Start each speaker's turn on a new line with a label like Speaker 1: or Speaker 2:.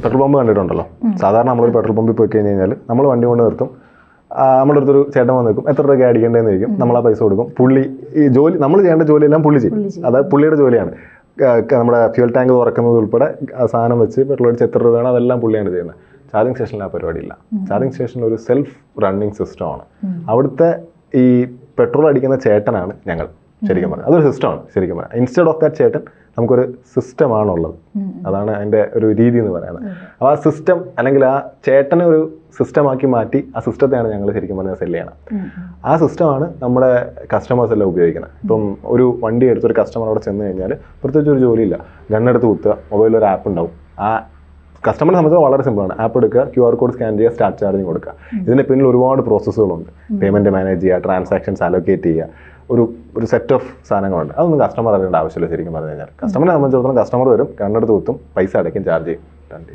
Speaker 1: Petrol pump കണ്ടിട്ടുണ്ടല്ലോ. സാധാരണ നമ്മളൊരു പെട്രോൾ പമ്പിൽ പോയി കഴിഞ്ഞ് കഴിഞ്ഞാൽ നമ്മൾ വണ്ടി കൊണ്ട് നിർത്തും, നമ്മുടെ അടുത്തൊരു ചേട്ടൻ വന്ന് നിൽക്കും, എത്ര രൂപ അടിക്കേണ്ടതെന്ന് ചോദിക്കും, നമ്മൾ ആ പൈസ കൊടുക്കും. പുള്ളി ഈ ജോലി നമ്മൾ ചെയ്യേണ്ട ജോലിയെല്ലാം പുള്ളി ചെയ്യും. അതായത് പുള്ളിയുടെ ജോലിയാണ്. നമ്മുടെ ഫ്യൂൽ ടാങ്ക് തുറക്കുന്നത് ഉൾപ്പെടെ സാധനം വെച്ച് പെട്രോൾ അടിച്ച് എത്ര രൂപ വേണം അതെല്ലാം പുള്ളിയാണ് ചെയ്യുന്നത്. ചാർജിങ് സ്റ്റേഷനിൽ ആ പരിപാടിയില്ല. ചാർജിങ് സ്റ്റേഷനിൽ ഒരു സെൽഫ് റണ്ണിങ് സിസ്റ്റമാണ്. അവിടുത്തെ ഈ പെട്രോൾ അടിക്കുന്ന ചേട്ടനാണ് ഞങ്ങൾ ശരിക്കും പറഞ്ഞാൽ. അതൊരു സിസ്റ്റമാണ് ശരിക്കും പറഞ്ഞാൽ. ഇൻസ്റ്റെഡ് ഓഫ് ദാറ്റ് ചേട്ടൻ നമുക്കൊരു സിസ്റ്റമാണുള്ളത്. അതാണ് അതിൻ്റെ ഒരു രീതി എന്ന് പറയുന്നത്. അപ്പോൾ ആ സിസ്റ്റം അല്ലെങ്കിൽ ആ ചേട്ടനെ ഒരു സിസ്റ്റമാക്കി മാറ്റി ആ സിസ്റ്റത്തെയാണ് ഞങ്ങൾ ശരിക്കും പറഞ്ഞാൽ സെല് ചെയ്യണം. ആ സിസ്റ്റമാണ് നമ്മുടെ കസ്റ്റമേഴ്സ് എല്ലാം ഉപയോഗിക്കുന്നത്. ഇപ്പം ഒരു വണ്ടി എടുത്തൊരു കസ്റ്റമർ അവിടെ ചെന്ന് കഴിഞ്ഞാൽ പ്രത്യേകിച്ച് ഒരു ജോലിയില്ല, ഗണ്ണെടുത്ത് കുത്തുക, മൊബൈലിൽ ഒരു ആപ്പ് ഉണ്ടാവും. ആ കസ്റ്റമറിനെ സംബന്ധിച്ച് വളരെ സിമ്പിളാണ്. ആപ്പ് എടുക്കുക, QR കോഡ് സ്കാൻ ചെയ്യുക, സ്റ്റാർട്ട് ചാർജിങ് കൊടുക്കുക. ഇതിന് പിന്നിൽ ഒരുപാട് പ്രോസസ്സുകളുണ്ട്. പേയ്മെൻറ്റ് മാനേജ് ചെയ്യുക, ട്രാൻസാക്ഷൻസ് അലോക്കേറ്റ് ചെയ്യുക, ഒരു സെറ്റ് ഓഫ് സാധനങ്ങളുണ്ട്. അതൊന്നും കസ്റ്റമർ അറിയേണ്ട ആവശ്യമില്ല ശരിക്കും പറഞ്ഞു കഴിഞ്ഞാൽ. കസ്റ്റമറിനെ സംബന്ധിച്ചിടത്തോളം കസ്റ്റമർ വരും, കണ്ണെടുത്ത് കുത്തും, പൈസ അടയ്ക്കും, ചാർജ് ചെയ്യും.